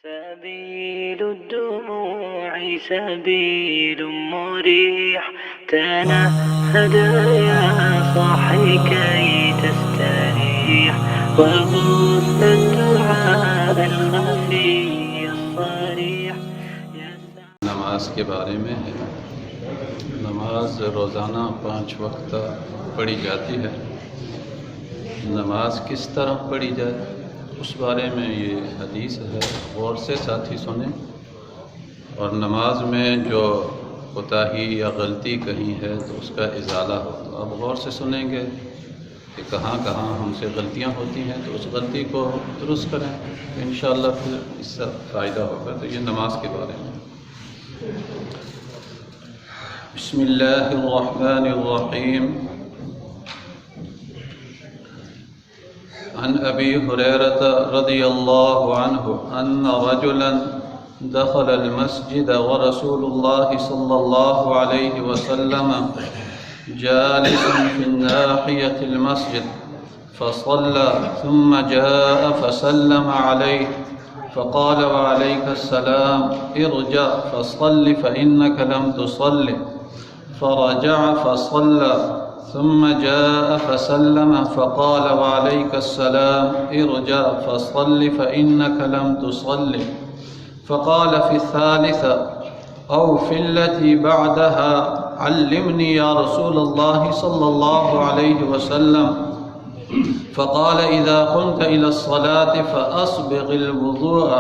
سبيل الدموع سبيل مريح تنهد يا صاحي كي تستريح وغص الدعاء الخفي الصريح. نماز کے بارے میں ہے. نماز روزانہ 5 وقت پڑھی جاتی ہے. نماز کس طرح پڑھی جائے اس بارے میں یہ حدیث ہے، غور سے ساتھی سنیں. اور نماز میں جو کوتاہی یا غلطی کہیں ہے تو اس کا ازالہ ہو. تو اب غور سے سنیں گے کہ کہاں کہاں ہم سے غلطیاں ہوتی ہیں تو اس غلطی کو درست کریں. انشاءاللہ پھر اس سے فائدہ ہوگا. تو یہ نماز کے بارے میں. بسم اللہ الرحمن الرحیم. عن ابی ہریرۃ رضی اللہ عنہ ان رجلا دخل المسجد ورسول اللہ صلی اللہ علیہ وسلم جالس في ناحية المسجد فصلى ثم جاء فسلم عليه فقال وعليك السلام ارجع فصل فإنك لم تصل فرجع فصلى ثم جاء فسلم فقال وعليك السلام ارجع فصل فإنك لم تصل فقال في الثالثة أو في التي بعدها علمني يا رسول الله صلى الله عليه وسلم فقال إذا قمت إلى الصلاة فأسبغ الوضوء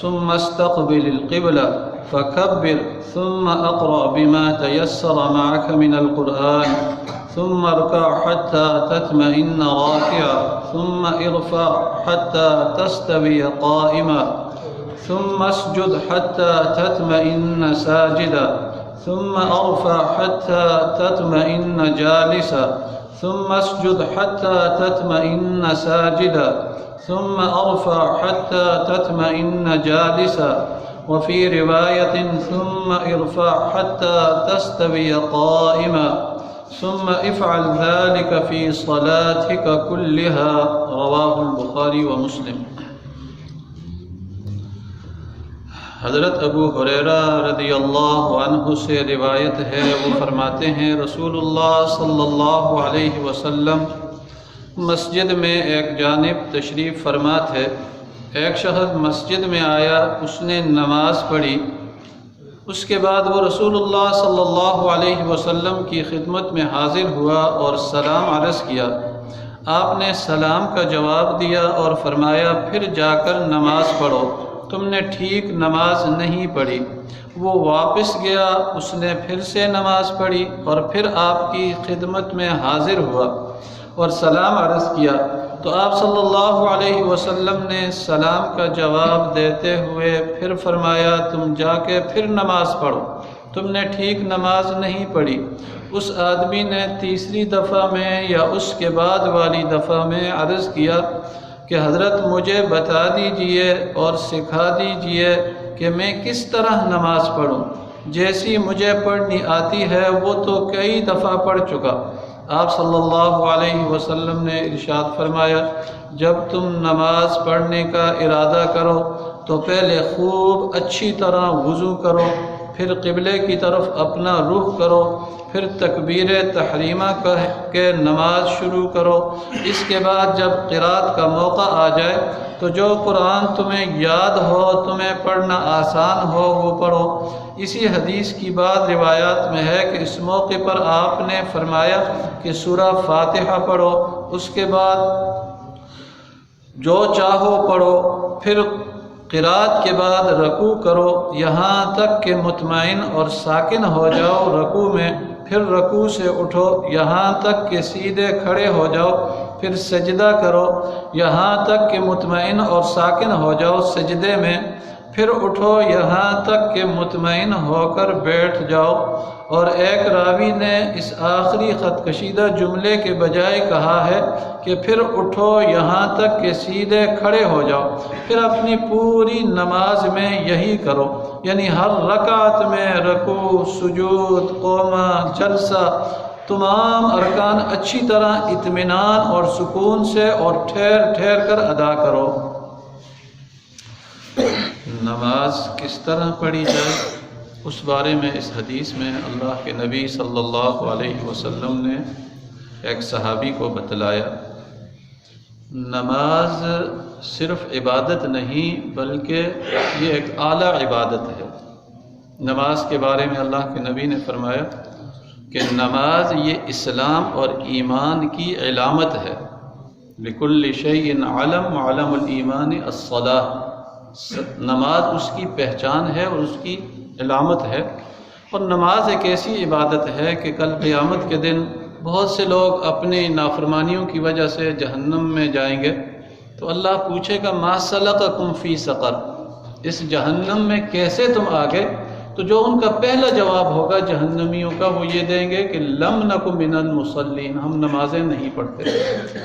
ثم استقبل القبلة فكبر ثم أقرأ بما تيسر معك من القرآن ثم اركع حتى تطمئن راكعا ثم ارفع حتى تستوي قائما ثم اسجد حتى تطمئن ساجدا ثم ارفع حتى تطمئن جالسا ثم اسجد حتى تطمئن ساجدا ثم ارفع حتى تطمئن جالسا وفي رواية ثم ارفع حتى تستوي قائما ثم افعل ذلك في صلاتك كلها. رواه البخاری و مسلم. حضرت ابو ہریرہ رضی اللہ عنہ سے روایت ہے. وہ فرماتے ہیں رسول اللہ صلی اللہ علیہ وسلم مسجد میں ایک جانب تشریف فرما تھے. ایک شخص مسجد میں آیا، اس نے نماز پڑھی. اس کے بعد وہ رسول اللہ صلی اللہ علیہ وسلم کی خدمت میں حاضر ہوا اور سلام عرض کیا. آپ نے سلام کا جواب دیا اور فرمایا پھر جا کر نماز پڑھو، تم نے ٹھیک نماز نہیں پڑھی. وہ واپس گیا، اس نے پھر سے نماز پڑھی اور پھر آپ کی خدمت میں حاضر ہوا اور سلام عرض کیا. تو آپ صلی اللہ علیہ وسلم نے سلام کا جواب دیتے ہوئے پھر فرمایا تم جا کے پھر نماز پڑھو، تم نے ٹھیک نماز نہیں پڑھی. اس آدمی نے تیسری دفعہ میں یا اس کے بعد والی دفعہ میں عرض کیا کہ حضرت مجھے بتا دیجئے اور سکھا دیجئے کہ میں کس طرح نماز پڑھوں. جیسی مجھے پڑھنی آتی ہے وہ تو کئی دفعہ پڑھ چکا. آپ صلی اللہ علیہ وسلم نے ارشاد فرمایا جب تم نماز پڑھنے کا ارادہ کرو تو پہلے خوب اچھی طرح وضو کرو، پھر قبلے کی طرف اپنا رخ کرو، پھر تکبیر تحریمہ کہہ کے نماز شروع کرو. اس کے بعد جب قرات کا موقع آ جائے تو جو قرآن تمہیں یاد ہو، تمہیں پڑھنا آسان ہو وہ پڑھو. اسی حدیث کی بعض روایات میں ہے کہ اس موقع پر آپ نے فرمایا کہ سورہ فاتحہ پڑھو، اس کے بعد جو چاہو پڑھو، پھر قرات کے بعد رکوع کرو یہاں تک کہ مطمئن اور ساکن ہو جاؤ رکوع میں. پھر رکوع سے اٹھو یہاں تک کہ سیدھے کھڑے ہو جاؤ. پھر سجدہ کرو یہاں تک کہ مطمئن اور ساکن ہو جاؤ سجدے میں. پھر اٹھو یہاں تک کہ مطمئن ہو کر بیٹھ جاؤ. اور ایک راوی نے اس آخری خط کشیدہ جملے کے بجائے کہا ہے کہ پھر اٹھو یہاں تک کہ سیدھے کھڑے ہو جاؤ. پھر اپنی پوری نماز میں یہی کرو، یعنی ہر رکعت میں رکوع، سجود، قومہ، جلسہ، تمام ارکان اچھی طرح اطمینان اور سکون سے اور ٹھہر ٹھہر کر ادا کرو. نماز کس طرح پڑھی جائے، اس بارے میں اس حدیث میں اللہ کے نبی صلی اللہ علیہ وسلم نے ایک صحابی کو بتلایا۔ نماز صرف عبادت نہیں بلکہ یہ ایک اعلیٰ عبادت ہے۔ نماز کے بارے میں اللہ کے نبی نے فرمایا کہ نماز یہ اسلام اور ایمان کی علامت ہے۔ لِكُلِّ شَيْءٍ عَلَمْ عَلَمُ الْإِيمَانِ الصَّلَاةُ، نماز اس کی پہچان ہے اور اس کی علامت ہے۔ اور نماز ایک ایسی عبادت ہے کہ کل قیامت کے دن بہت سے لوگ اپنی نافرمانیوں کی وجہ سے جہنم میں جائیں گے، تو اللہ پوچھے گا ما سلککم فی سقر، اس جہنم میں کیسے تم آ گئے؟ تو جو ان کا پہلا جواب ہوگا جہنمیوں کا وہ یہ دیں گے کہ لم نک من المصلین، ہم نمازیں نہیں پڑھتے تھے۔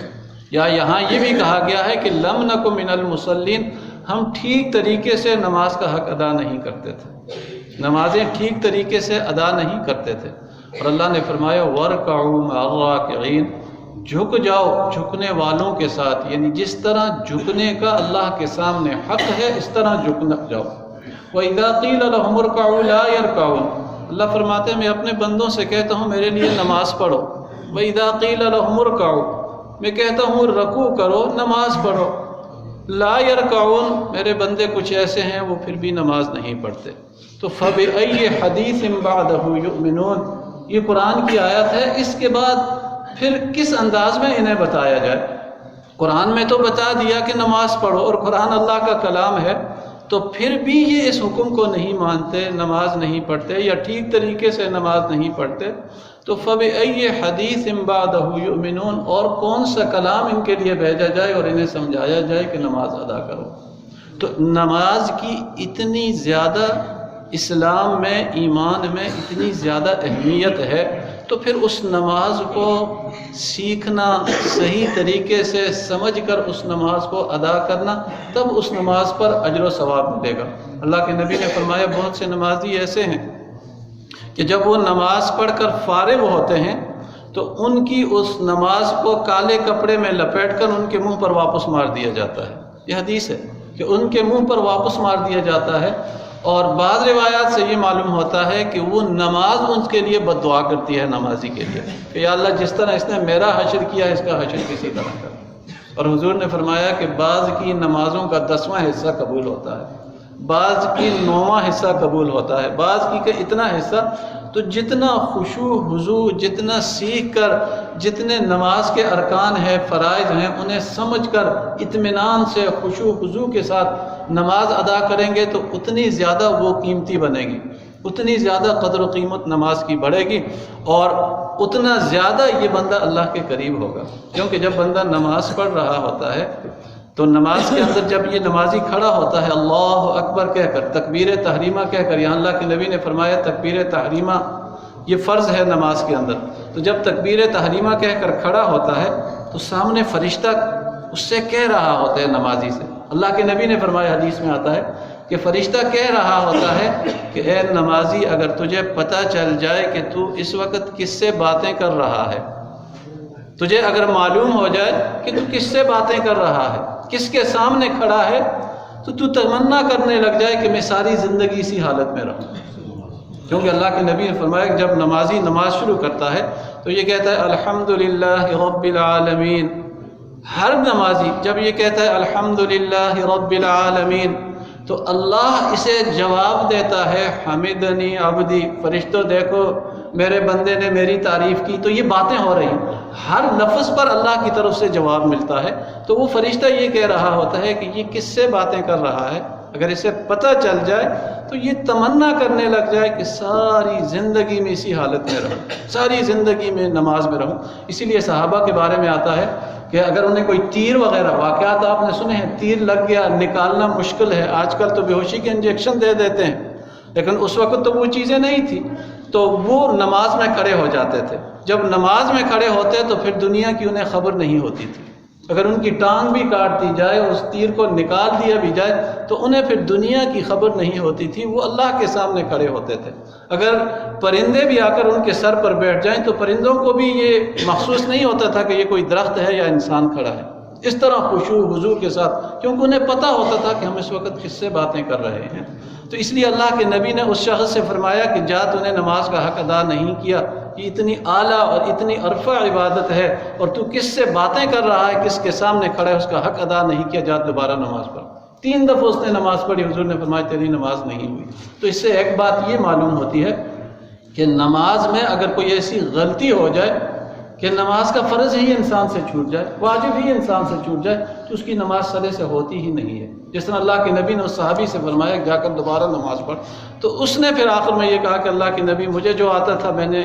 یا یہاں یہ بھی کہا گیا ہے کہ لم نک من المصلین، ہم ٹھیک طریقے سے نماز کا حق ادا نہیں کرتے تھے، نمازیں ٹھیک طریقے سے ادا نہیں کرتے تھے۔ اور اللہ نے فرمایا وَارْكَعُوا مَعَ الرَّاكِعِينَ، جھک جاؤ جھکنے والوں کے ساتھ، یعنی جس طرح جھکنے کا اللہ کے سامنے حق ہے اس طرح جھکنا جاؤ۔ وَإِذَا قِيلَ لَهُمُ ارْكَعُوا لَا يَرْكَعُونَ، اللہ فرماتے ہیں میں اپنے بندوں سے کہتا ہوں میرے لیے نماز پڑھو۔ وَإِذَا قِيلَ لَهُمُ ارْكَعُوا، میں کہتا ہوں رکوع کرو، نماز پڑھو۔ لا يرکعون، میرے بندے کچھ ایسے ہیں وہ پھر بھی نماز نہیں پڑھتے۔ تو فَبِأَيِّ حَدِيثٍ بَعْدَهُ يُؤْمِنُونَ، یہ قرآن کی آیت ہے، اس کے بعد پھر کس انداز میں انہیں بتایا جائے؟ قرآن میں تو بتا دیا کہ نماز پڑھو، اور قرآن اللہ کا کلام ہے، تو پھر بھی یہ اس حکم کو نہیں مانتے، نماز نہیں پڑھتے یا ٹھیک طریقے سے نماز نہیں پڑھتے۔ تو فَبِأَيِّ حَدِيثٍ بَعْدَهُ يُؤْمِنُونَ، اور کون سا کلام ان کے لیے بھیجا جائے اور انہیں سمجھایا جائے کہ نماز ادا کرو۔ تو نماز کی اتنی زیادہ اسلام میں، ایمان میں اتنی زیادہ اہمیت ہے، تو پھر اس نماز کو سیکھنا، صحیح طریقے سے سمجھ کر اس نماز کو ادا کرنا، تب اس نماز پر اجر و ثواب ملے گا۔ اللہ کے نبی نے فرمایا بہت سے نمازی ایسے ہیں کہ جب وہ نماز پڑھ کر فارغ ہوتے ہیں تو ان کی اس نماز کو کالے کپڑے میں لپیٹ کر ان کے منہ پر واپس مار دیا جاتا ہے۔ یہ حدیث ہے کہ ان کے منہ پر واپس مار دیا جاتا ہے، اور بعض روایات سے یہ معلوم ہوتا ہے کہ وہ نماز ان کے لیے بد دعا کرتی ہے نمازی کے لیے کہ یا اللہ جس طرح اس نے میرا حشر کیا اس کا حشر کسی طرح کر۔ اور حضور نے فرمایا کہ بعض کی نمازوں کا 10واں حصہ قبول ہوتا ہے، بعض کی 9واں حصہ قبول ہوتا ہے، بعض کی کہ اتنا حصہ۔ تو جتنا خشوع خضوع، جتنا سیکھ کر، جتنے نماز کے ارکان ہیں، فرائض ہیں، انہیں سمجھ کر اطمینان سے خشوع خضوع کے ساتھ نماز ادا کریں گے تو اتنی زیادہ وہ قیمتی بنے گی، اتنی زیادہ قدر و قیمت نماز کی بڑھے گی، اور اتنا زیادہ یہ بندہ اللہ کے قریب ہوگا۔ کیونکہ جب بندہ نماز پڑھ رہا ہوتا ہے تو نماز کے اندر جب یہ نمازی کھڑا ہوتا ہے اللہ اکبر کہہ کر، تکبیر تحریمہ کہہ کر، یہاں اللہ کے نبی نے فرمایا تکبیر تحریمہ یہ فرض ہے نماز کے اندر، تو جب تکبیر تحریمہ کہہ کر کھڑا ہوتا ہے تو سامنے فرشتہ اس سے کہہ رہا ہوتا ہے نمازی سے۔ اللہ کے نبی نے فرمایا حدیث میں آتا ہے کہ فرشتہ کہہ رہا ہوتا ہے کہ اے نمازی اگر تجھے پتہ چل جائے کہ تو اس وقت کس سے باتیں کر رہا ہے، تجھے اگر معلوم ہو جائے کہ تو کس سے باتیں کر رہا ہے، کس کے سامنے کھڑا ہے، تو تمنا کرنے لگ جائے کہ میں ساری زندگی اسی حالت میں رہوں۔ کیونکہ اللہ کے نبی نے فرمایا کہ جب نمازی نماز شروع کرتا ہے تو یہ کہتا ہے الحمدللہ رب العالمین۔ ہر نمازی جب یہ کہتا ہے الحمدللہ رب العالمین تو اللہ اسے جواب دیتا ہے حمدنی عبدی، فرشتوں دیکھو میرے بندے نے میری تعریف کی۔ تو یہ باتیں ہو رہی ہیں، ہر لفظ پر اللہ کی طرف سے جواب ملتا ہے، تو وہ فرشتہ یہ کہہ رہا ہوتا ہے کہ یہ کس سے باتیں کر رہا ہے۔ اگر اسے پتہ چل جائے تو یہ تمنا کرنے لگ جائے کہ ساری زندگی میں اسی حالت میں رہوں، ساری زندگی میں نماز میں رہوں۔ اسی لیے صحابہ کے بارے میں آتا ہے کہ اگر انہیں کوئی تیر وغیرہ، واقعات آپ نے سنے ہیں، تیر لگ گیا نکالنا مشکل ہے، آج کل تو بے ہوشی کے انجیکشن دے دیتے ہیں، لیکن اس وقت تو وہ چیزیں نہیں تھی، تو وہ نماز میں کھڑے ہو جاتے تھے۔ جب نماز میں کھڑے ہوتے تو پھر دنیا کی انہیں خبر نہیں ہوتی تھی۔ اگر ان کی ٹانگ بھی کاٹ دی جائے، اس تیر کو نکال دیا بھی جائے تو انہیں پھر دنیا کی خبر نہیں ہوتی تھی، وہ اللہ کے سامنے کھڑے ہوتے تھے۔ اگر پرندے بھی آ کر ان کے سر پر بیٹھ جائیں تو پرندوں کو بھی یہ محسوس نہیں ہوتا تھا کہ یہ کوئی درخت ہے یا انسان کھڑا ہے، اس طرح خشوع وضو کے ساتھ، کیونکہ انہیں پتہ ہوتا تھا کہ ہم اس وقت کس سے باتیں کر رہے ہیں۔ تو اس لیے اللہ کے نبی نے اس شخص سے فرمایا کہ جا تو نے نماز کا حق ادا نہیں کیا، یہ اتنی اعلیٰ اور اتنی عرفہ عبادت ہے، اور تو کس سے باتیں کر رہا ہے، کس کے سامنے کھڑا ہے، اس کا حق ادا نہیں کیا، جا دوبارہ نماز پڑھ۔ 3 دفعہ اس نے نماز پڑھی، حضور نے فرمایا تیری نماز نہیں ہوئی۔ تو اس سے ایک بات یہ معلوم ہوتی ہے کہ نماز میں اگر کوئی ایسی غلطی ہو جائے کہ نماز کا فرض ہی انسان سے چھوٹ جائے، واجب ہی انسان سے چھوٹ جائے، تو اس کی نماز سرے سے ہوتی ہی نہیں ہے۔ جس طرح اللہ کے نبی نے اس صحابی سے فرمایا جا کر دوبارہ نماز پڑھ، تو اس نے پھر آخر میں یہ کہا کہ اللہ کے نبی مجھے جو آتا تھا میں نے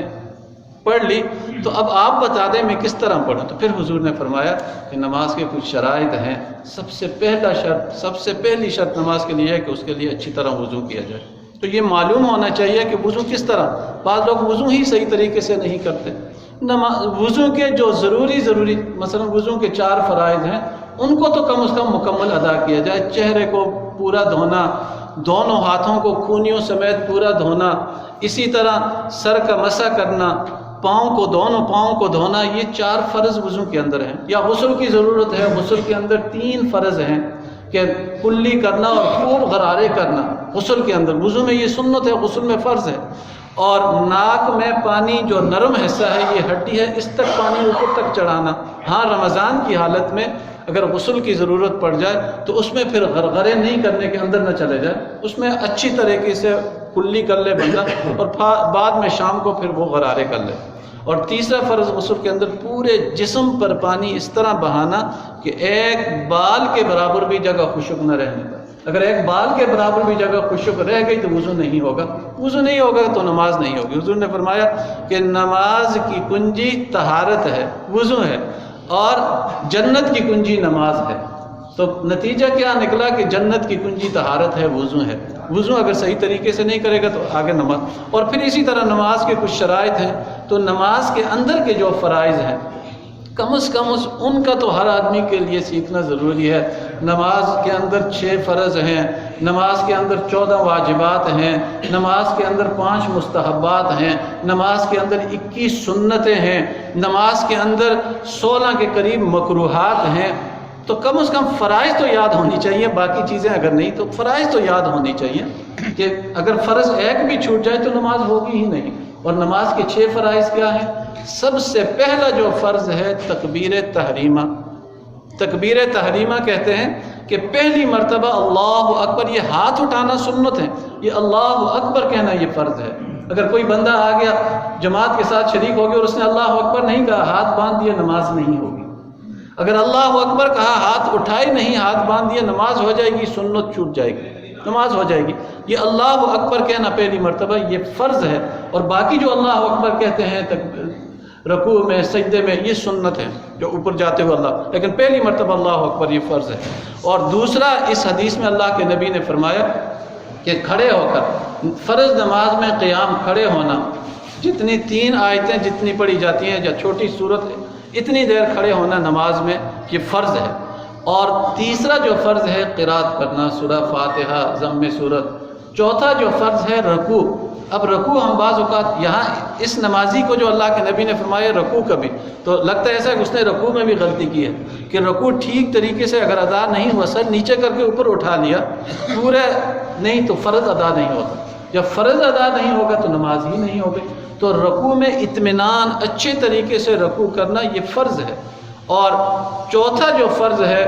پڑھ لی، تو اب آپ بتا دیں میں کس طرح پڑھوں۔ تو پھر حضور نے فرمایا کہ نماز کے کچھ شرائط ہیں، سب سے پہلی شرط نماز کے لیے ہے کہ اس کے لیے اچھی طرح وضو کیا جائے۔ تو یہ معلوم ہونا چاہیے کہ وضو کس طرح، بعض لوگ وضو ہی صحیح طریقے سے نہیں کرتے۔ وضو کے جو ضروری مثلا وضو کے 4 فرائض ہیں، ان کو تو کم از کم مکمل ادا کیا جائے۔ چہرے کو پورا دھونا، دونوں ہاتھوں کو خونیوں سمیت پورا دھونا، اسی طرح سر کا مسح کرنا، دونوں پاؤں کو دھونا، یہ 4 فرض وضو کے اندر ہیں۔ یا غسل کی ضرورت ہے، غسل کے اندر 3 فرض ہیں کہ کلی کرنا اور خوب غرارے کرنا غسل کے اندر۔ وضو میں یہ سنت ہے، غسل میں فرض ہے۔ اور ناک میں پانی جو نرم حصہ ہے، یہ ہڈی ہے، اس تک پانی اوپر تک چڑھانا۔ ہاں رمضان کی حالت میں اگر غسل کی ضرورت پڑ جائے تو اس میں پھر غرغرے نہیں کرنے کے اندر نہ چلے جائے، اس میں اچھی طریقے سے کلی کر لے بندہ، اور بعد میں شام کو پھر وہ غرارے کر لے۔ اور تیسرا فرض غسل کے اندر پورے جسم پر پانی اس طرح بہانا کہ ایک بال کے برابر بھی جگہ خشک نہ رہنے پائے۔ اگر ایک بال کے برابر بھی جگہ خشک رہ گئی تو وضو نہیں ہوگا، وضو نہیں ہوگا تو نماز نہیں ہوگی۔ حضور نے فرمایا کہ نماز کی کنجی طہارت ہے، وضو ہے، اور جنت کی کنجی نماز ہے۔ تو نتیجہ کیا نکلا کہ جنت کی کنجی طہارت ہے، وضو ہے۔ وضو اگر صحیح طریقے سے نہیں کرے گا تو آگے نماز۔ اور پھر اسی طرح نماز کے کچھ شرائط ہیں، تو نماز کے اندر کے جو فرائض ہیں کم از کم ان کا تو ہر آدمی کے لیے سیکھنا ضروری ہے۔ نماز کے اندر 6 فرض ہیں، نماز کے اندر 14 واجبات ہیں، نماز کے اندر 5 مستحبات ہیں، نماز کے اندر 21 سنتیں ہیں، نماز کے اندر 16 کے قریب مکروہات ہیں۔ تو کم از کم فرائض تو یاد ہونی چاہیے، باقی چیزیں اگر نہیں تو فرائض تو یاد ہونی چاہیے، کہ اگر فرض ایک بھی چھوٹ جائے تو نماز ہوگی ہی نہیں۔ اور نماز کے 6 فرائض کیا ہیں؟ سب سے پہلا جو فرض ہے تکبیر تحریمہ۔ تکبیر تحریمہ کہتے ہیں کہ پہلی مرتبہ اللہ اکبر، یہ ہاتھ اٹھانا سنت ہے، یہ اللہ اکبر کہنا یہ فرض ہے۔ اگر کوئی بندہ آ گیا جماعت کے ساتھ شریک ہو گیا اور اس نے اللہ اکبر نہیں کہا، ہاتھ باندھ دیا، نماز نہیں ہوگی۔ اگر اللہ اکبر کہا، ہاتھ اٹھائے نہیں، ہاتھ باندھ دیا، نماز ہو جائے گی، سنت چھوٹ جائے گی، نماز ہو جائے گی۔ یہ اللہ اکبر کہنا پہلی مرتبہ یہ فرض ہے، اور باقی جو اللہ اکبر کہتے ہیں رکوع میں، سجدے میں، یہ سنت ہے جو اوپر جاتے ہوئے اللہ، لیکن پہلی مرتبہ اللہ اکبر یہ فرض ہے۔ اور دوسرا، اس حدیث میں اللہ کے نبی نے فرمایا کہ کھڑے ہو کر فرض نماز میں قیام، کھڑے ہونا، جتنی 3 آیتیں جتنی پڑھی جاتی ہیں یا چھوٹی صورت ہے، اتنی دیر کھڑے ہونا نماز میں یہ فرض ہے۔ اور تیسرا جو فرض ہے قرات کرنا، سورہ فاتحہ، ضم سورت۔ چوتھا جو فرض ہے رکوع۔ اب رکوع ہم بعض اوقات یہاں اس نمازی کو جو اللہ کے نبی نے فرمایا رکوع کا بھی، تو لگتا ہے ایسا کہ اس نے رکوع میں بھی غلطی کی ہے، کہ رکوع ٹھیک طریقے سے اگر ادا نہیں ہوا، سر نیچے کر کے اوپر اٹھا لیا پورا نہیں تو فرض ادا نہیں ہوتا۔ جب فرض ادا نہیں ہوگا تو نماز ہی نہیں ہوگی۔ تو رکوع میں اطمینان، اچھے طریقے سے رکوع کرنا یہ فرض ہے۔ اور چوتھا جو فرض ہے،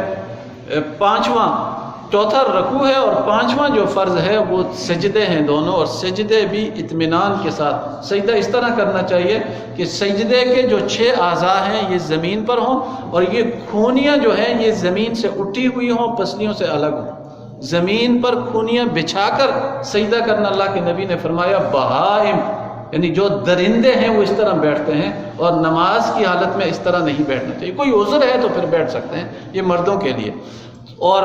چوتھا رکوع ہے، اور 5واں جو فرض ہے وہ سجدے ہیں دونوں، اور سجدے بھی اطمینان کے ساتھ۔ سجدہ اس طرح کرنا چاہیے کہ سجدے کے جو 6 اعضاء ہیں یہ زمین پر ہوں، اور یہ خونیاں جو ہیں یہ زمین سے اٹھی ہوئی ہوں، پسلیوں سے الگ ہوں۔ زمین پر خونیاں بچھا کر سجدہ کرنا، اللہ کے نبی نے فرمایا بہائم، یعنی جو درندے ہیں وہ اس طرح بیٹھتے ہیں، اور نماز کی حالت میں اس طرح نہیں بیٹھنا چاہیے۔ کوئی عذر ہے تو پھر بیٹھ سکتے ہیں، یہ مردوں کے لیے۔ اور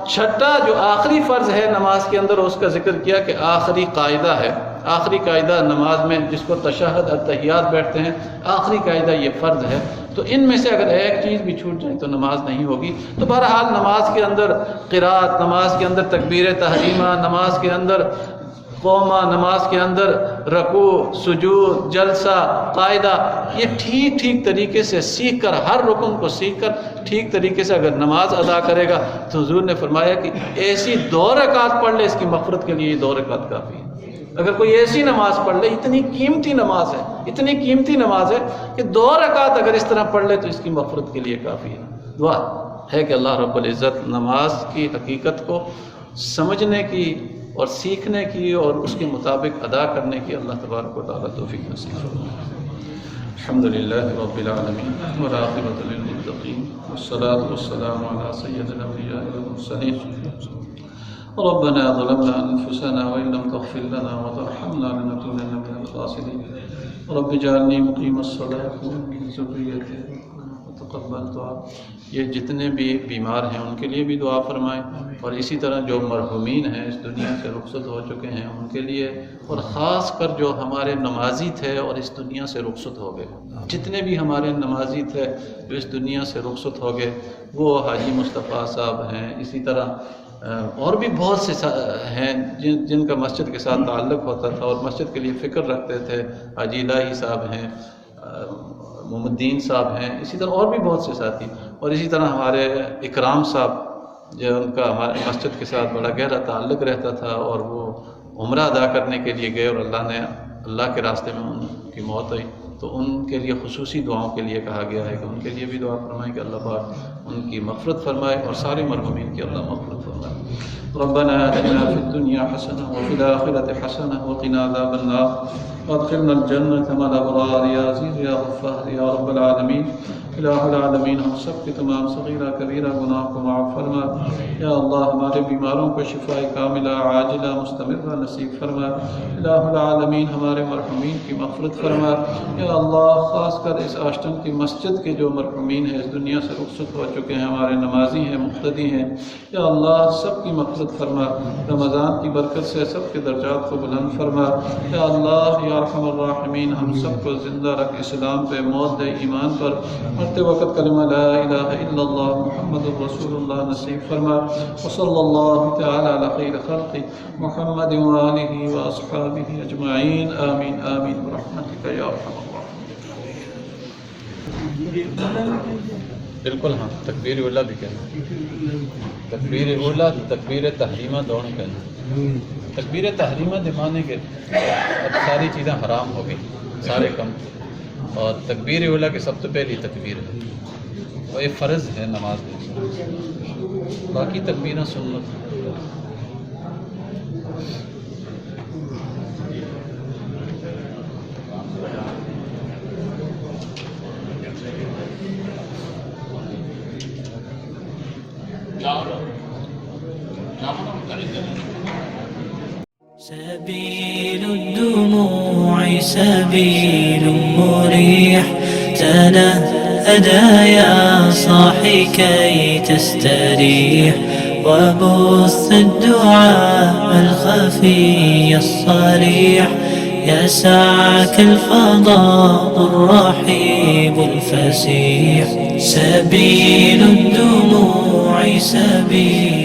چھٹا جو آخری فرض ہے نماز کے اندر، اس کا ذکر کیا کہ آخری قاعدہ ہے، آخری قاعدہ نماز میں جس کو تشہد التحیات بیٹھتے ہیں، آخری قاعدہ یہ فرض ہے۔ تو ان میں سے اگر ایک چیز بھی چھوٹ جائے تو نماز نہیں ہوگی۔ تو بہرحال نماز کے اندر قرات، نماز کے اندر تکبیر تحریمہ، نماز کے اندر قوما نماز کے اندر رکوع، سجود، جلسہ، قاعدہ، یہ ٹھیک ٹھیک طریقے سے سیکھ کر، ہر رکن کو سیکھ کر ٹھیک طریقے سے اگر نماز ادا کرے گا تو حضور نے فرمایا کہ ایسی 2 رکعت پڑھ لے، اس کی مغفرت کے لیے یہ 2 رکعت کافی ہے۔ اگر کوئی ایسی نماز پڑھ لے، اتنی قیمتی نماز ہے، اتنی قیمتی نماز ہے کہ 2 رکعت اگر اس طرح پڑھ لے تو اس کی مغفرت کے لیے کافی ہے۔ دعا ہے کہ اللہ رب العزت نماز کی حقیقت کو سمجھنے کی اور سیکھنے کی اور اس کے مطابق ادا کرنے کی اللہ تبارک و تعالیٰ توفیق نصیب فرمائے۔ الحمدللہ رب العالمین والعاقبۃ للمتقین والصلاة والسلام علی سید الانبیاء والمرسلین۔ ربنا ظلمنا انفسنا وان لم تغفر لنا وترحمنا لنكونن من الخاسرین۔ رب اجعلنی مقیم الصلاة ومن ذریتی وتقبل دعا۔ یہ جتنے بھی بیمار ہیں ان کے لیے بھی دعا فرمائیں، اور اسی طرح جو مرحومین ہیں، اس دنیا سے رخصت ہو چکے ہیں، ان کے لیے، اور خاص کر جو ہمارے نمازی تھے اور اس دنیا سے رخصت ہو گئے، جتنے بھی ہمارے نمازی تھے جو اس دنیا سے رخصت ہو گئے، وہ حاجی مصطفیٰ صاحب ہیں، اسی طرح اور بھی بہت سے ہیں جن کا مسجد کے ساتھ تعلق ہوتا تھا اور مسجد کے لیے فکر رکھتے تھے، حاجی الہی صاحب ہیں، محمد الدین صاحب ہیں، اسی طرح اور بھی بہت سے ساتھی، اور اسی طرح ہمارے اکرام صاحب جو ان کا ہمارے مسجد کے ساتھ بڑا گہرا تعلق رہتا تھا، اور وہ عمرہ ادا کرنے کے لیے گئے اور اللہ کے راستے میں ان کی موت ہوئی، تو ان کے لیے خصوصی دعاؤں کے لیے کہا گیا ہے کہ ان کے لیے بھی دعا فرمائیں کہ اللہ پاک ان کی مغفرت فرمائے، اور سارے مرحومین کی اللہ مغفرت فرمائے۔ ربنا آتنا فی الدنیا حسنہ وفی الآخرۃ حسنہ وقنا عذاب النار وادخلنا الجنة مع الأبرار یا عزیز یا غفار یا رب العالمین۔ الہ العالمین، ہم سب کے تمام صغیرہ کبیرہ گناہ کو معاف فرما۔ یا اللہ ہمارے بیماروں کو شفاء کاملہ عاجلہ مستمرہ نصیب فرما۔ الہ العالمین ہمارے مرحومین کی مغفرت فرما۔ یا اللہ خاص کر اس آشٹن کی مسجد کے جو مرحومین ہیں، اس دنیا سے رخصت ہو چکے ہیں، ہمارے نمازی ہیں، مقتدی ہیں، یا اللہ سب کی مغفرت فرما۔ رمضان کی برکت سے سب کے درجات کو بلند فرما۔ یا اللہ یا ارحم الراحمین ہم سب کو زندہ رکھ، اسلام پہ، موت دے ایمان پر، مرتے وقت کلمہ لا الہ الا اللہ محمد رسول اللہ نصیب فرما۔ وصلی اللہ تعالی علی خیر خلق محمد وآلہ واصحابہ اجمعین، آمین آمین برحمتک یا ارحم الراحمین۔ بالکل ہاں، تکبیر اولیٰ بھی کہنا، تکبیر اولیٰ، تکبیر تحریمہ دونوں کہنا۔ تکبیر تحریمہ دمانے کے اب ساری چیزیں حرام ہو گئی، سارے کم، اور تکبیر اولیٰ کی سب سے پہلی تکبیر ہے، اور یہ فرض ہے نماز میں، باقی تکبیریں سنت۔ سبيل الدموع سبيل مريح، تنهدى يا صاحي كي تستريح، وبث الدعاء الخفي الصريح، يسعك الفضاء الرحيب الفسيح. سبيل الدموع سبيل